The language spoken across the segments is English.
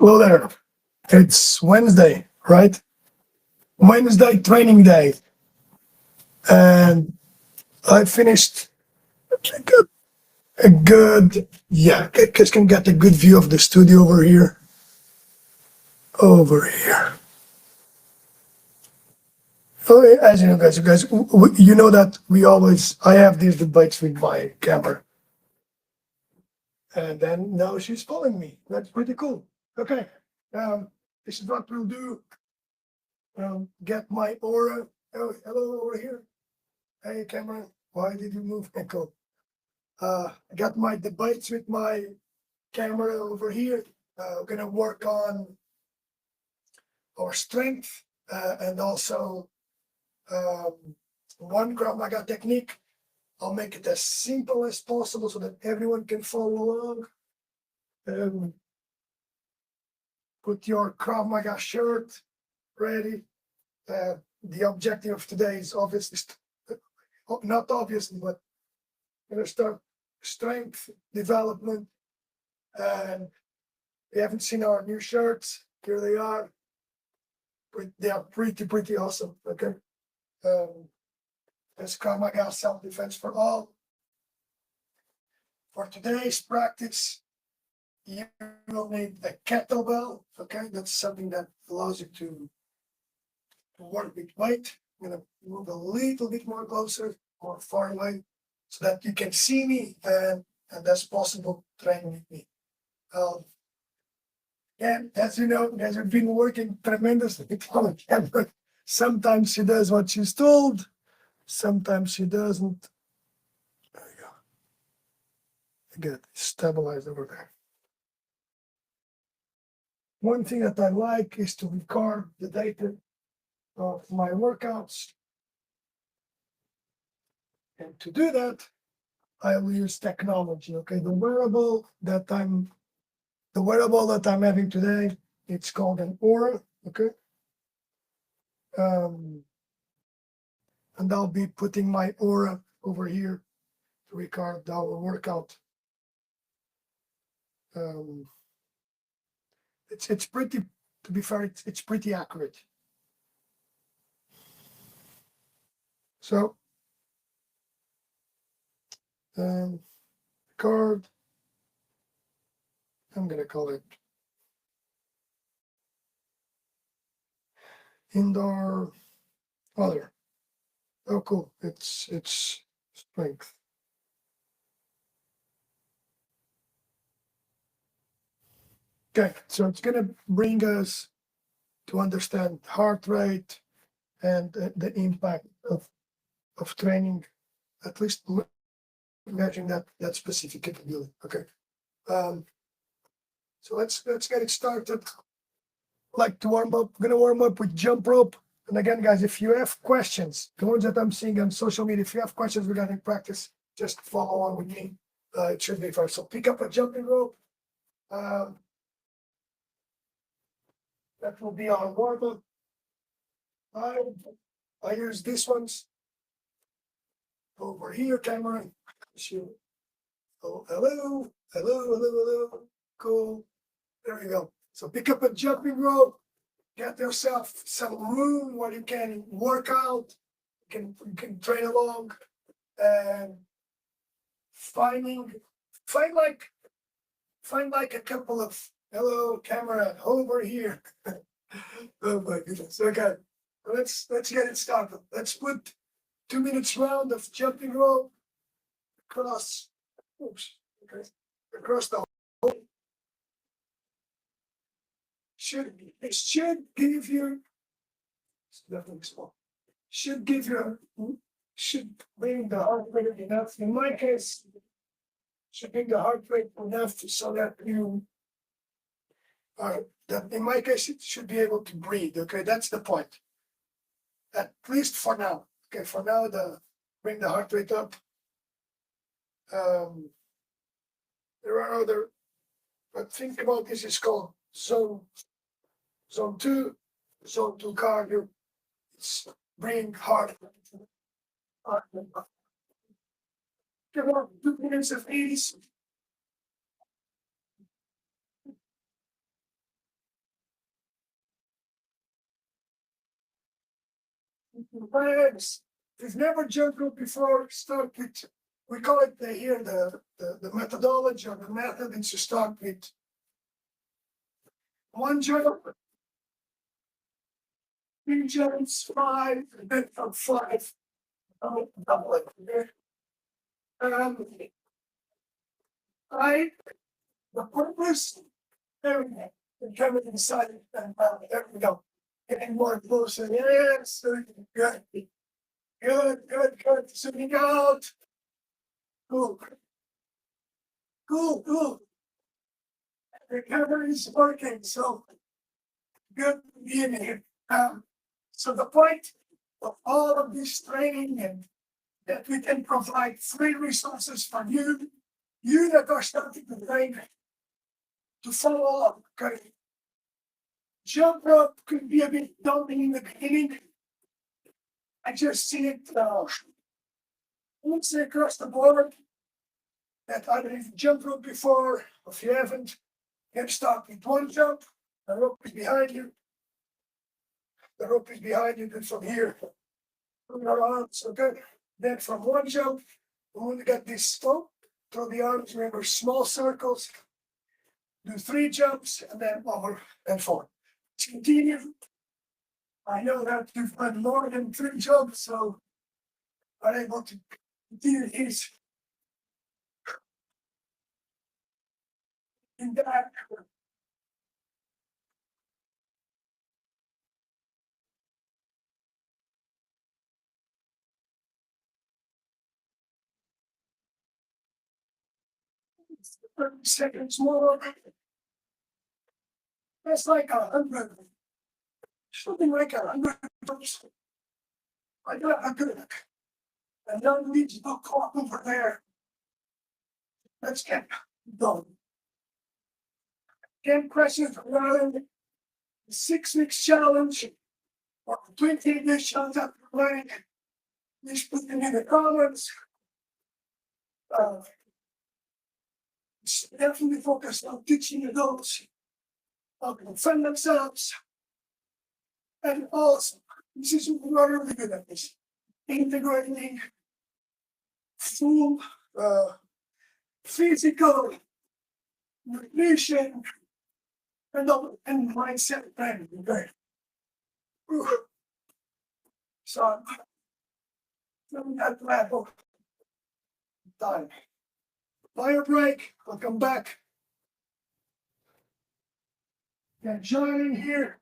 Hello there. It's Wednesday, right? Wednesday training day. And I finished a good, yeah, guys can get a good view of the studio over here. Over here. Oh, as you know, guys, you know that I have these debates with my camera. And then now she's following me. That's pretty cool. Okay. Um, this is what we'll do. Get my aura. Oh, hello over here. Hey, camera. Why did you move? Echo. I got my debates with my camera over here. We're gonna work on our strength and also um, one Krav Maga technique. I'll make it as simple as possible so that everyone can follow along. Put your Krav Maga shirt ready. The objective of today is obviously, not obviously, but we're gonna start strength development. And we haven't seen our new shirts. Here they are. They are pretty awesome. Okay. There's Krav Maga self-defense for all. For today's practice, you will need a kettlebell. Okay, that's something that allows you to work with weight. I'm gonna move a little bit more closer, more far away, so that you can see me and that's possible training with me. And as you know, guys have been working tremendously on the camera. Sometimes she does what she's told, sometimes she doesn't. There we go. I get it stabilized over there. One thing that I like is to record the data of my workouts. And to do that, I will use technology. Okay, the wearable that I'm having today, it's called an Aura. Okay. And I'll be putting my Aura over here to record our workout. It's pretty, to be fair, it's pretty accurate. So, card, I'm gonna call it indoor other. Oh, cool. It's strength. Okay, so it's gonna bring us to understand heart rate and the impact of training, at least measuring that specific capability. Okay. So let's get it started. Like to warm up, I'm gonna warm up with jump rope. And again, guys, if you have questions, the ones that I'm seeing on social media, if you have questions regarding practice, just follow on with me. It should be fine. So pick up a jumping rope. That will be our warm up. I use these ones over here, camera. Oh, hello. Cool. There we go. So pick up a jumping rope. Get yourself some room where you can work out, you can train along, and find like a couple of hello camera over here. Oh my goodness. Okay. Let's get it started. Let's put 2 minutes round of jumping rope across across the it should give you definitely small. Should bring the heart rate enough. In my case, should bring the heart rate enough so that you are that in my case it should be able to breathe. Okay, that's the point. At least for now. Okay, for now bring the heart rate up. There are other, but think about this is called zone 2 cardio. It's bring heart rate up. Give more 2 minutes of ease. legs. If you've never jumped rope before, start with, we call it here the methodology or the method is to start with one jump, three jumps, five, and then from five, double it. Okay? I, the purpose, there we go. The camera inside and there we go. Getting more closer. Yes, good. Good. Zooming out. Cool. Cool. The camera is working, so good being here. So the point of all of this training and that we can provide free resources for you that are starting to train to follow up. Okay. Jump rope could be a bit daunting in the beginning. I just see it once across the board that either you've jumped rope before, or if you haven't, you can start with one jump, the rope is behind you. The rope is behind you, then from here, through your arms, okay? Then from one jump, we want to get this slope, throw the arms, remember small circles, do three jumps, and then over and forward. Let's continue. I know that you've done more than three jumps, so are able to continue his in that. It's 30 seconds more. That's like 100, something like 100 jumps. I got a good. And now needs to clock over there. Let's get done. 10 questions around the 6 weeks challenge or 20 editions after learning. Please put them in the comments. Definitely focus on teaching adults how to defend themselves. And also, this is what we're really good at this. Integrating full physical nutrition and mindset training. Okay. So from that level, done. Fire break, I'll come back. Yeah, join in here.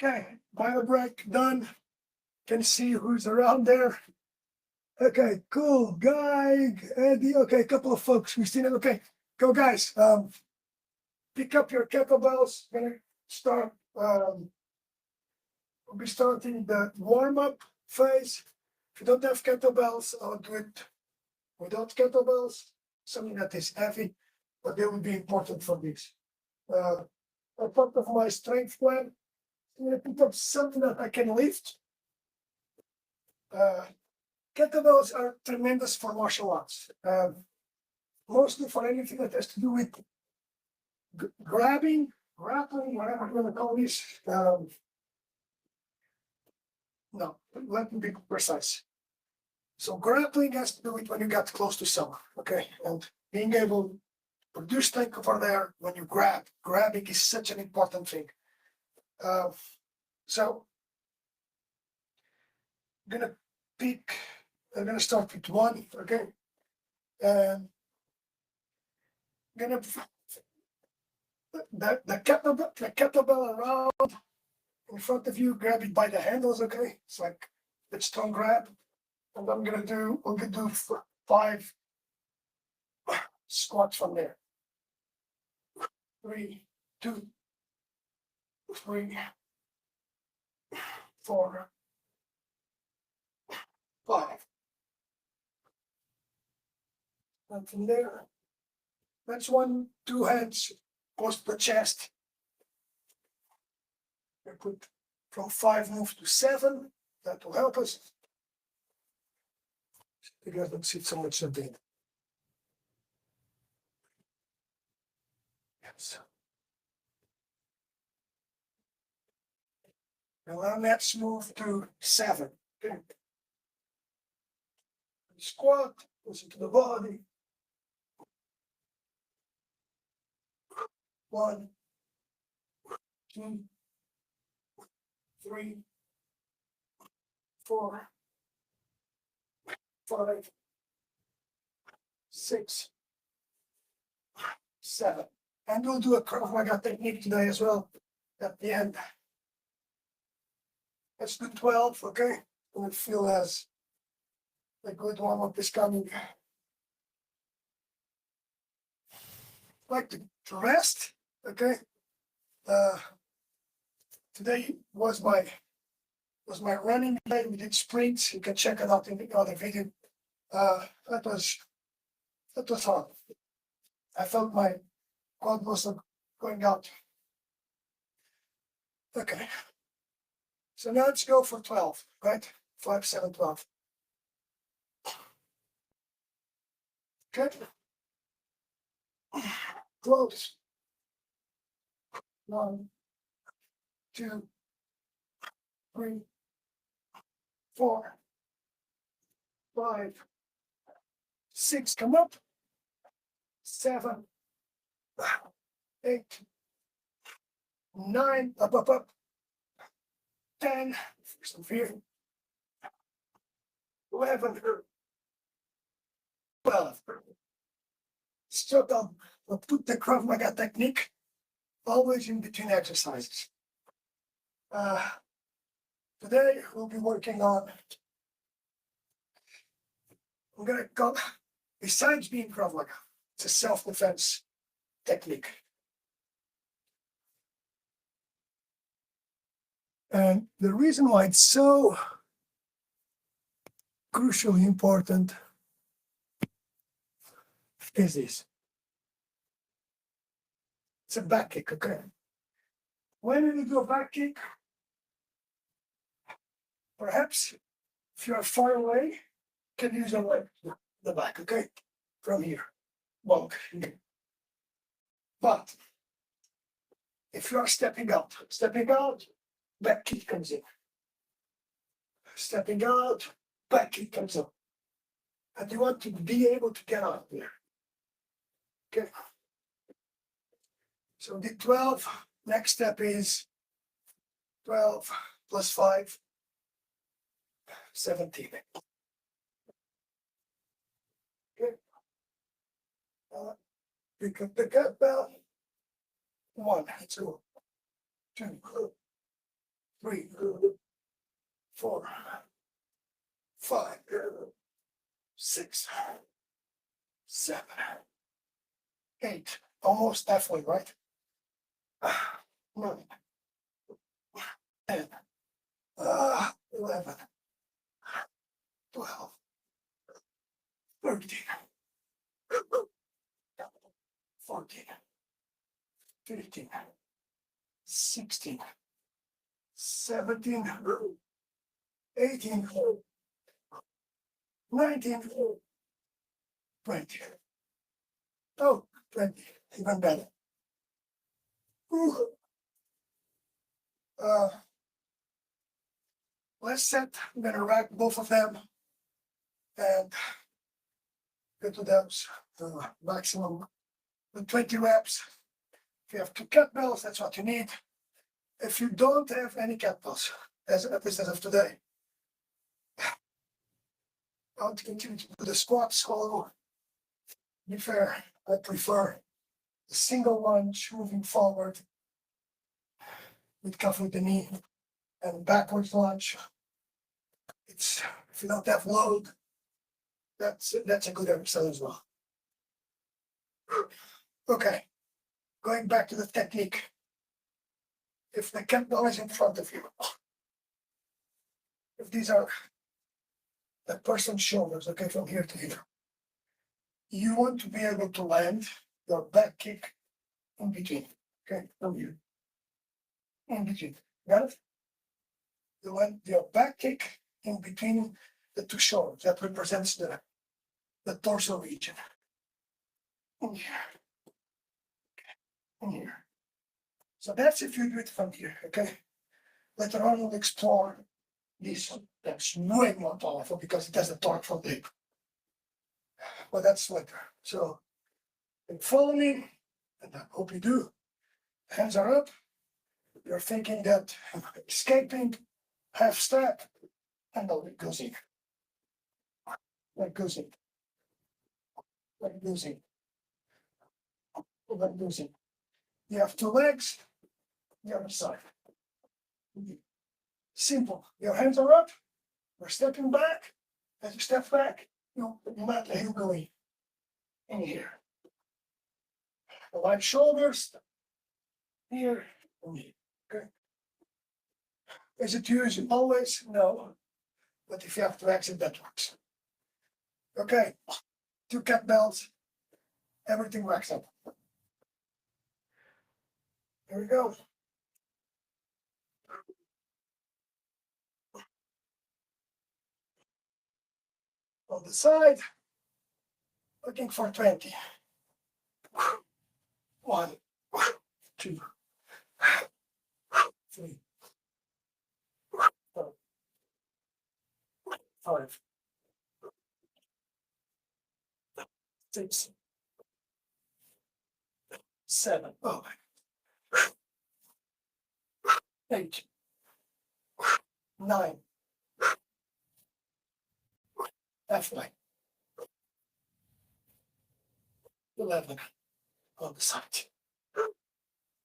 Okay, bio break done. Can see who's around there. Okay, cool. Guy, Eddie. Okay, a couple of folks. Christina. Okay, go guys. Pick up your kettlebells. Gonna start. We'll be starting the warm up phase. If you don't have kettlebells, I'll do it without kettlebells. Something that is heavy, but they will be important for this. A part of my strength plan, I'm gonna pick up something that I can lift. Kettlebells are tremendous for martial arts. Mostly for anything that has to do with grabbing, grappling, whatever you want to call this. No, let me be precise. So grappling has to do with when you get close to someone, okay? And being able to produce strength over there when you grab. Grabbing is such an important thing. So I'm gonna start with one, okay? And gonna the kettlebell around in front of you, grab it by the handles, okay? It's like a strong grab. And we're gonna do 5 squats from there. 3, 2, 3, 4, 5. And from there, that's 1, 2 hands close to the chest. We put from 5 move to 7. That will help us. You guys don't see so much of it. Yes. And now let's move to 7. Okay. Squat, listen to the body. 1, 2, 3, 4, 5, 6, 7. And we'll do a Krav Maga technique today as well at the end. Let's do 12, okay? And it feel as a good warm up is coming. Like to rest, okay? Today was my running day. We did sprints. You can check it out in the other video. That was hard. I felt my quad muscle going out. Okay. So now let's go for 12, right? 5, 7, 12. Okay. Close. 1, 2, 3, 4, 5, 6. Come up. 7, 8, 9. Up. 10. Some fear. 11. 12. So we'll put the Krav Maga technique always in between exercises. Today we'll be working on. I'm gonna go. Besides being Krav Maga, it's a self-defense technique. And the reason why it's so crucially important is this. It's a back kick, okay? When you do a back kick, perhaps if you're far away, you can use your leg, the back, okay? From here, bonk. But if you are stepping out, back kick comes in. Stepping out, back kick comes up. And you want to be able to get out there. Okay. So the 12, next step is 12 plus 5, 17. Okay. Pick up the kettlebell. 1, 2, 2, 3, 4, 5, 6, 7, 8. Almost halfway, right? 9, 10, 11, 12, 13, 14, 15, 16, 17, 18, 19, 20. Oh, 20, even better. Ooh. Last set, I'm gonna rack both of them and go to those maximum with 20 reps. If you have 2 kettlebells, that's what you need. If you don't have any kettlebells, as at least as of today, I want to continue to do the squats. Although, to be fair, I prefer the single lunge moving forward with covering the knee and backwards lunge. It's if you don't have load, that's a good exercise as well. Okay, going back to the technique. If the kettlebell is in front of you, if these are the person's shoulders, okay, from here to here, you want to be able to land your back kick in between, okay, from here, in between, got it? You want your back kick in between the 2 shoulders. That represents the torso region. In here, in here. So that's if you do it from here, okay? Later on, we'll explore this one. That's way more powerful because it has the torque from the hip. But that's later. So, follow me, and I hope you do. Hands are up. You're thinking that escaping, half step, and then it goes in. That goes in. That goes in. That goes in. You have 2 legs, the other side. Simple. Your hands are up. You're stepping back. As you step back, you let the heel go in here. Align shoulders here and here. Okay. Is it used always? No. But if you have to exit, that works. Okay. 2 kettlebells. Everything racks up. Here we go. On the side, looking for 20. 1, 2, 3, 4, 5, 6, 7, 8, 9, halfway, 11 on the side,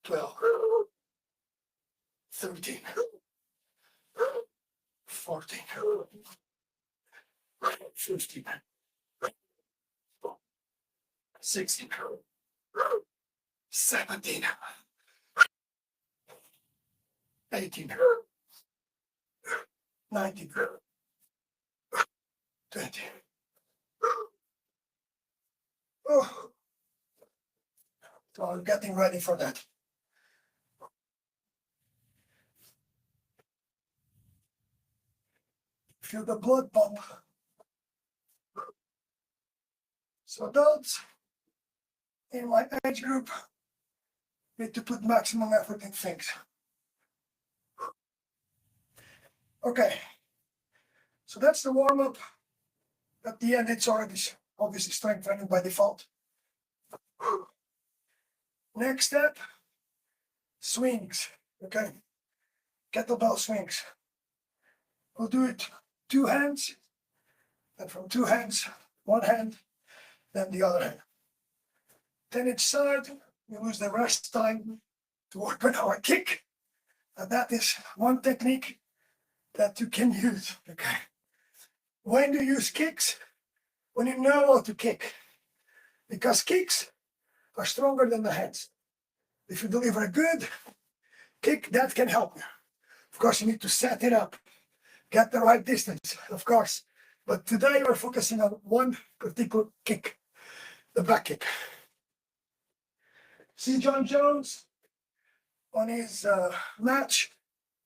12, 13, 14, 15, 16, 17, 18, 19, 20. Oh. So I'm getting ready for that. Feel the blood pump. So adults in my age group need to put maximum effort in things. Okay, so that's the warm-up. At the end, it's already obviously strength training by default. Next step, swings, okay? Kettlebell swings. We'll do it 2 hands, and from 2 hands, 1 hand, then the other hand. Then each side, we lose the rest time to work on our kick. And that is one technique that you can use. Okay. When do you use kicks? When you know how to kick. Because kicks are stronger than the hands. If you deliver a good kick, that can help you. Of course, you need to set it up, get the right distance, of course. But today we're focusing on one particular kick, the back kick. See John Jones on his match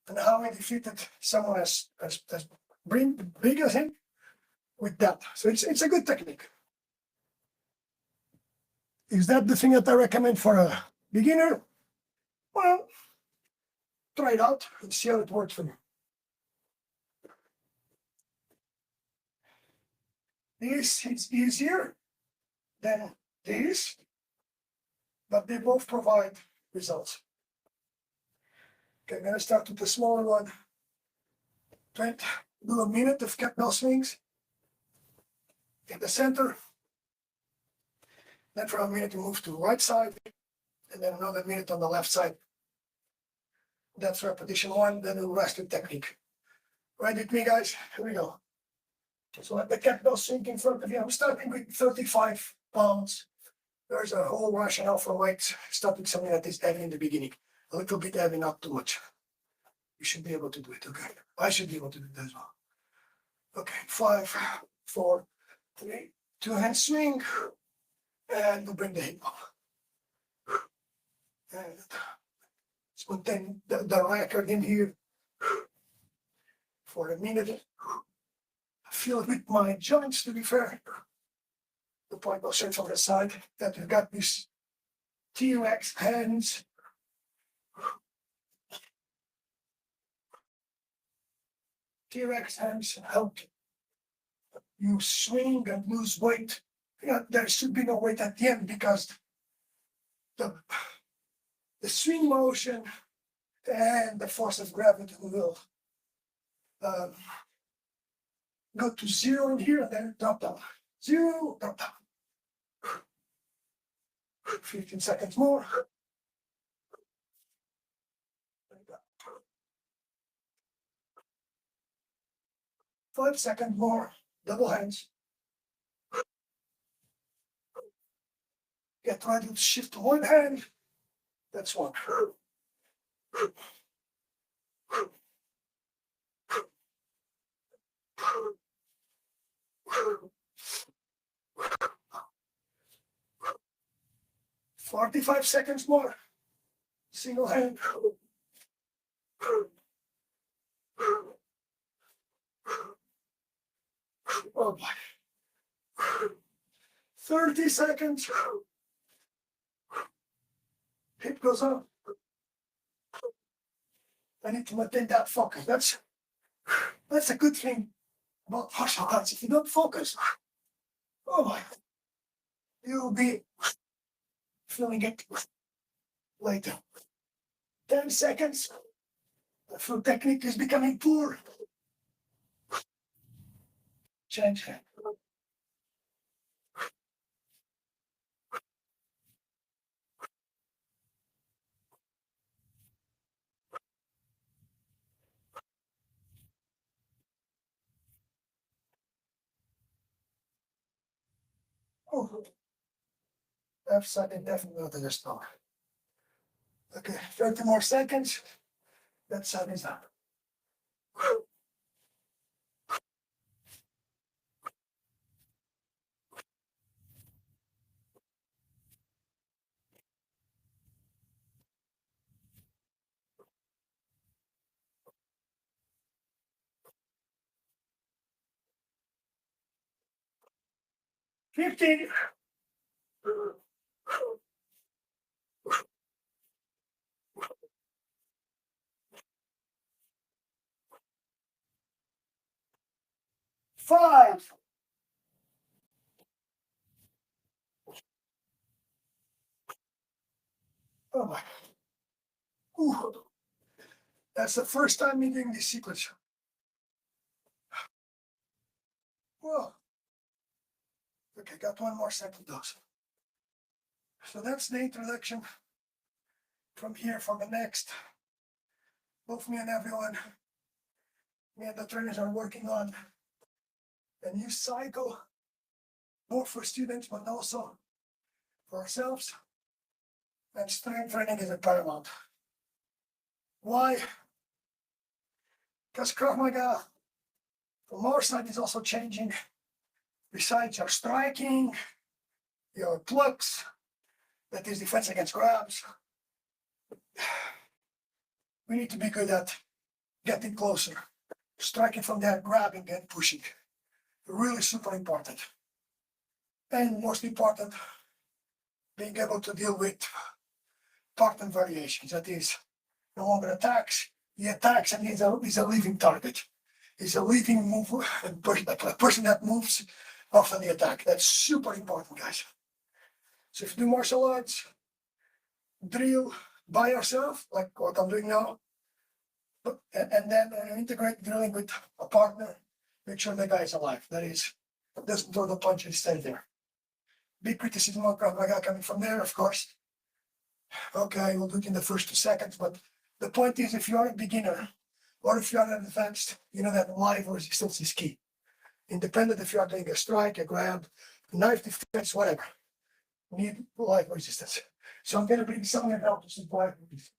and how he defeated someone as big as him with that. So it's a good technique. Is that the thing that I recommend for a beginner? Well, try it out and see how it works for you. This is easier than this, but they both provide results. Okay, I'm going to start with the smaller one. Do a minute of kettlebell swings in the center. Then for a minute, you move to the right side, and then another minute on the left side. That's repetition one, then the rest of technique. Right with me, guys? Here we go. So let the kettlebell swing in front of you. I'm starting with 35 pounds. There's a whole rationale for weights. Start with something that is heavy in the beginning. A little bit heavy, not too much. You should be able to do it, okay? I should be able to do it as well. Okay, 5, 4, 3, 2 hand swing, and we'll bring the hip up. And let's maintain the record in here for a minute. I feel it with my joints, to be fair. The point goes straight from the side that we've got these T-Rex hands. T-Rex hands help you swing and lose weight. There should be no weight at the end because the swing motion and the force of gravity will go to 0 in here and then drop down. 0, drop down. 15 seconds more. 5 seconds more. Double hands. Get ready to shift to one hand. That's one. 45 seconds more. Single hand. Oh boy. 30 seconds. Hip goes up. I need to maintain that focus. That's a good thing about martial arts. If you don't focus, oh my, you'll be feeling it later. 10 seconds. The full technique is becoming poor. Change hand. Oh, left side indefinitely to the stomach. Okay, 30 more seconds. That side is up. $15. 5. Oh my. Ooh. That's the first time me doing this sequence. Whoa. Okay, got one more set of those. So that's the introduction from here for the next both me and everyone, me and the trainers are working on a new cycle, both for students, but also for ourselves. And strength training is a paramount. Why? Because Krav Maga, from our side, is also changing. Besides your striking, your plucks, that is defense against grabs, we need to be good at getting closer, striking from there, grabbing and pushing. Really super important. And most important, being able to deal with pattern variations. That is, no longer attacks, he attacks and he's a living target. He's a living move, a person that moves after the attack. That's super important, guys. So if you do martial arts, drill by yourself, like what I'm doing now, and then integrate drilling with a partner, make sure the guy is alive. That is, doesn't throw the punch and stay there. Big criticism of Krav Maga coming from there, of course. Okay, we'll do it in the first 2 seconds, but the point is, if you are a beginner or if you are an advanced, you know that live resistance is key. Independent if you are doing a strike, a grab, knife defense, whatever. You need live resistance. So I'm going to bring someone out to supply this.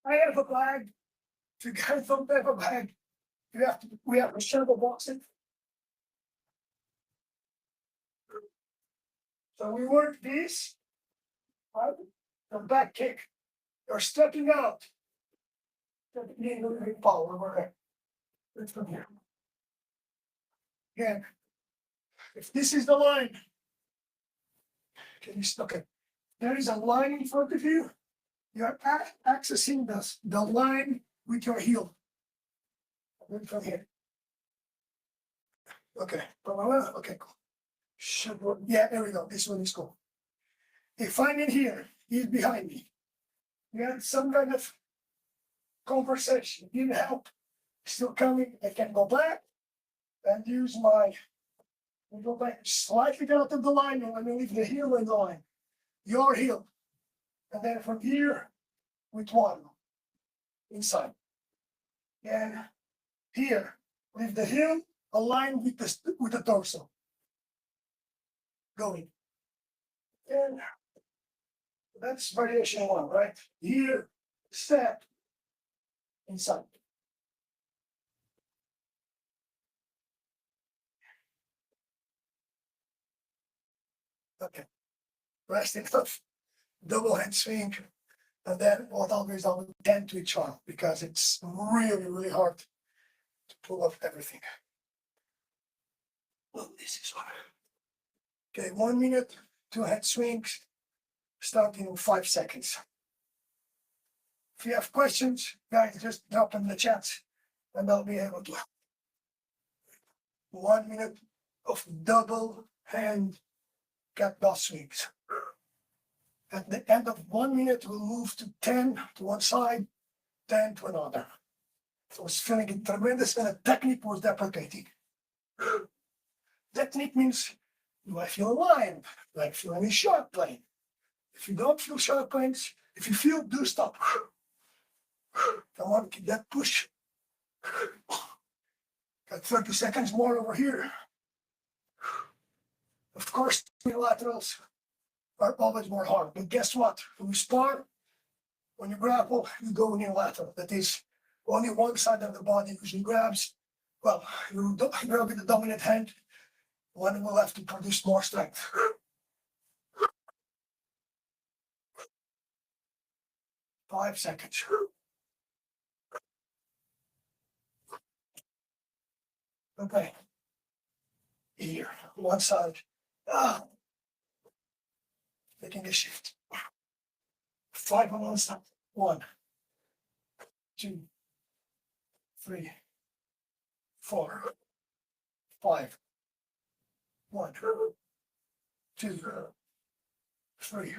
I have a bag. If you guys don't have a bag, we have to shadow box it. So we work this, right? The back kick. You're stepping out. Stepping in with big power over there. It's from here. Again, if this is the line, can you look at? There is a line in front of you. You're accessing the line with your heel. From here. Okay. Okay, cool. Yeah, there we go. This one is cool. If I'm in here, he's behind me. We had some kind of conversation, need help. Still coming. I can go back and use go back slightly out of the line, and I'm going to leave the heel in the line. Your heel. And then from here, with one inside. And here, leave the heel aligned with the torso. Going. And that's variation one, right? Here, step inside. Okay. Resting off, double hand swing, and then what always I'll do 10 to each arm because it's really, really hard to pull off everything. Well, this is one. Okay, 1 minute, 2 hand swings, starting in 5 seconds. If you have questions, guys, just drop them in the chat and I'll be able to. 1 minute of double hand cat ball swings. At the end of 1 minute, we'll move to 10 to one side, 10 to another. So I was feeling it tremendous and the technique was deprecating. Technique means, do I feel aligned? Do I feel any sharp pain? If you don't feel sharp pains, if you feel, do stop. Come on, keep that push. Got 30 seconds more over here. Of course, unilaterals are always more hard. But guess what? When you spar, when you grapple, you go unilateral. That is, only one side of the body usually grabs. Well, you grab with the dominant hand, one will have to produce more strength. Five seconds. Okay. Here, one side. Making a shift. 5 on one side. 1, 2, 3, 4, 5. 1, 2, 3,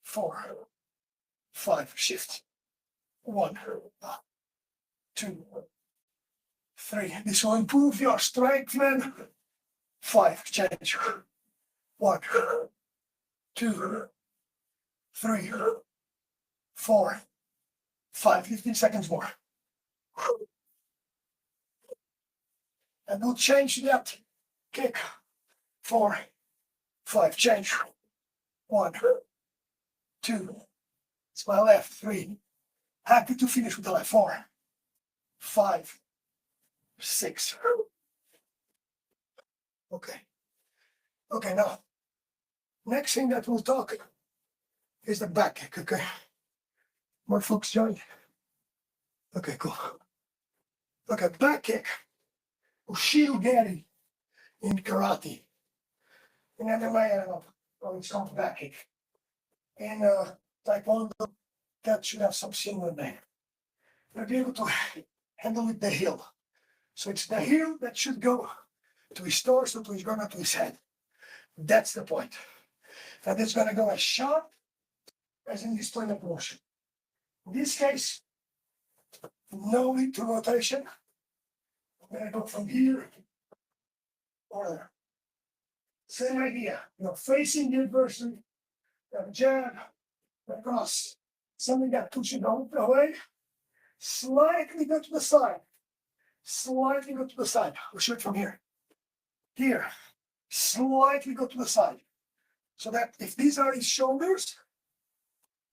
4, 5. Shift. 1, 2, 3. This will improve your strength, man. 5, change. 1, 2, 3, 4, 5, 15 seconds more. And we'll change that kick. 4, 5, change. 1, 2, it's my left, 3. Happy to finish with the left, 4, 5, 6. Okay. Okay, now, next thing that we'll talk is the back kick, okay? More folks join. Okay, cool. Okay, back kick. Ushigeri in karate. In MMA, I don't know, it's called back kick. In Taekwondo, that should have some similar name. You'll be able to handle with the heel. So it's the heel that should go to his torso, to his groin, to his head. That's the point. And it's going to go as sharp as in this point of motion. In this case, no need to rotation. I'm going to go from here or there. Same idea. You're facing the adversary, you have a jab, across, something that puts you down away, slightly go to the side, slightly go to the side. We'll shoot from here. Here, slightly go to the side. So that if these are his shoulders,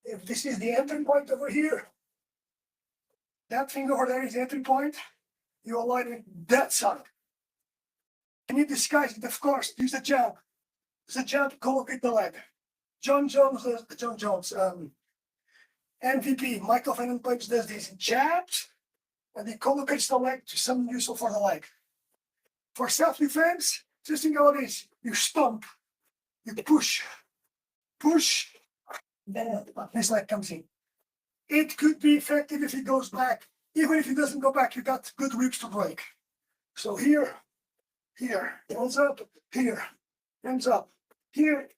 if this is the entry point over here, that finger over there is the entry point, you align it that side. Can you disguise it? Of course, use a jab. Use a jab to collocate the leg. MVP, Michael Van Pipes does this. Jabs, and he collocates the leg to something useful for the leg. For self-defense, just think how it is. You stomp, you push, then this leg comes in. It could be effective if it goes back. Even if it doesn't go back, you got good ribs to break. So here, hands up, here, hands up, here.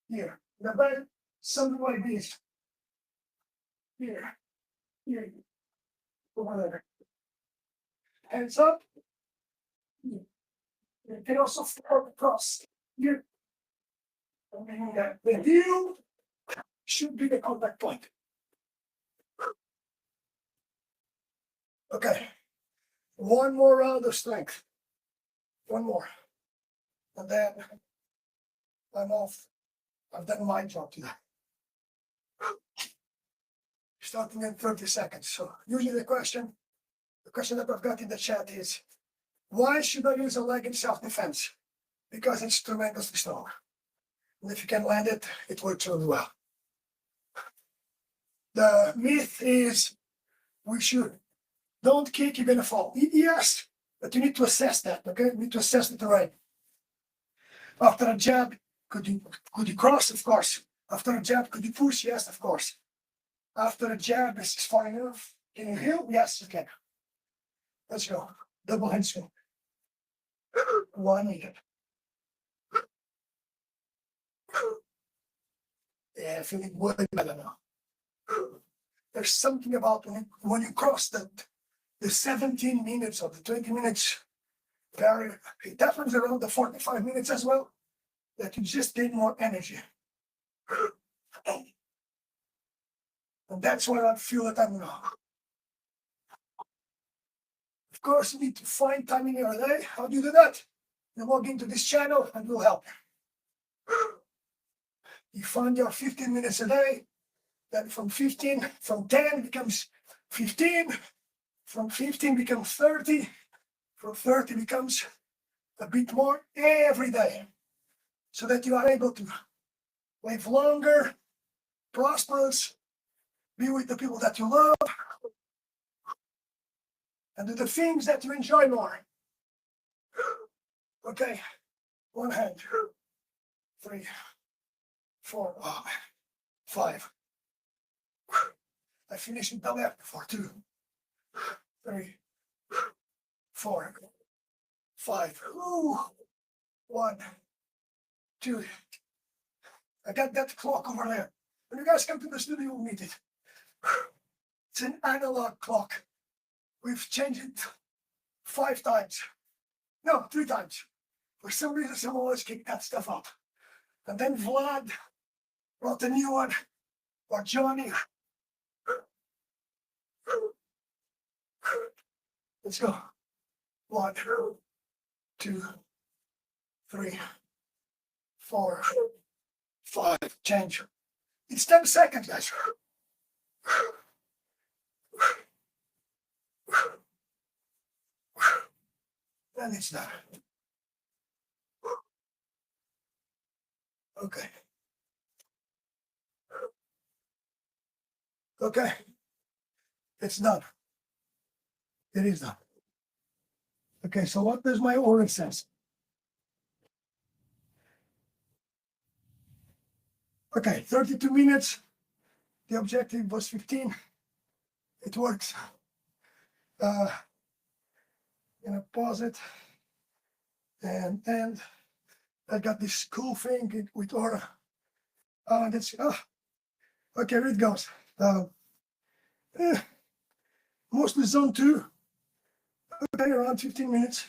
The back, something like this. Here, over there. Hands up. Here. You can also form across here. The heel should be the contact point. Okay. One more round of strength. One more. And then I'm off. I've done my job today. Starting in 30 seconds. So usually the question that I've got in the chat is, why should I use a leg in self-defense? Because it's tremendously strong. And if you can land it, it works really well. The myth is don't kick, you're gonna fall. Yes, but you need to assess that, okay? You need to assess the terrain. After a jab, could you cross? Of course. After a jab, could you push? Yes, of course. After a jab, is this far enough? Can you heel? Yes, you can. Let's go. Double handspring. 1 minute. Yeah, feeling way better now. There's something about when you cross the 17 minutes or the 20 minutes barrier, it happens around the 45 minutes as well, that you just gain more energy. And that's why I feel that I'm now. Of course, you need to find time in your day. How do you do that? You log into this channel and we'll help you. You find your 15 minutes a day. Then from 10 becomes 15. From 15 becomes 30. From 30 becomes a bit more every day. So that you are able to live longer, prosperous, be with the people that you love, and do the things that you enjoy more. Okay, one hand, 3, 4, 5. I finish with the left for 2, 3, 4, 5. 1, 2. I got that clock over there. When you guys come to the studio, you'll meet it. It's an analog clock. We've changed it 5 times. No, 3 times. For some reason, someone always kicked that stuff up. And then Vlad brought the new one, or Johnny. Let's go. 1, 2, 3, 4, 5. Change. It's 10 seconds, guys. And it's done. Okay. Okay. It's done. It is done. Okay, so what does my order says? Okay, 32 minutes. The objective was 15. It works. Gonna pause it. And I got this cool thing with Aura. Okay, here it goes. Mostly zone 2. Okay, around 15 minutes.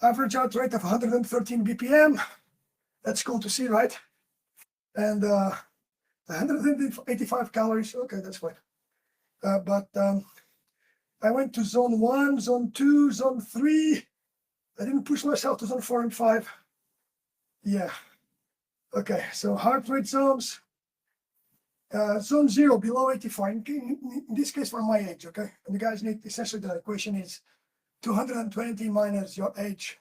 Average out rate of 113 BPM. That's cool to see, right? And 185 calories. Okay, that's fine. But I went to zone 1, zone 2, zone 3. I didn't push myself to zone 4 and 5. Yeah. Okay, so heart rate zones. Zone 0 below 85. In this case, for my age, okay? And you guys need, essentially the equation is 220 minus your age,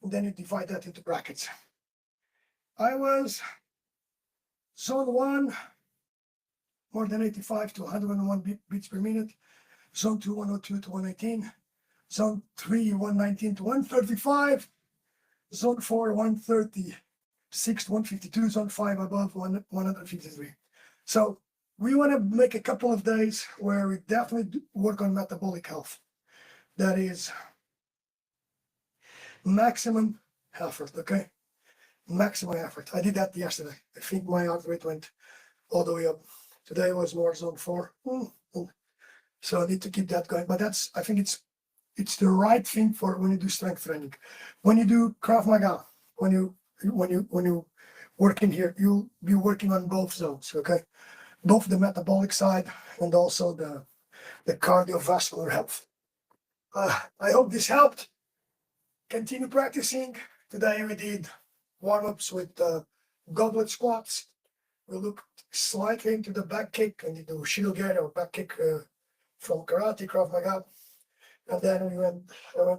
and then you divide that into brackets. I was zone 1, more than 85 to 101 beats per minute. Zone 2, 102 to 118. Zone 3, 119 to 135. Zone 4, 136 to 152. Zone 5 above 153. So we want to make a couple of days where we definitely work on metabolic health. That is maximum effort, okay? Maximum effort. I did that yesterday. I think my heart rate went all the way up. Today was more zone 4. So I need to keep that going. But I think it's the right thing for when you do strength training. When you do Krav Maga, when you work in here, you'll be working on both zones, okay? Both the metabolic side and also the cardiovascular health. I hope this helped. Continue practicing. Today we did warm-ups with goblet squats. We looked slightly into the back kick and do Shilogeri or back kick from karate, Krav Maga. And then I went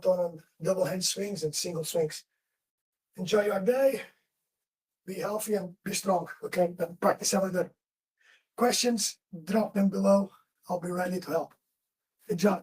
on double hand swings and single swings. Enjoy your day. Be healthy and be strong, okay? And practice every day. Questions, drop them below. I'll be ready to help. Enjoy.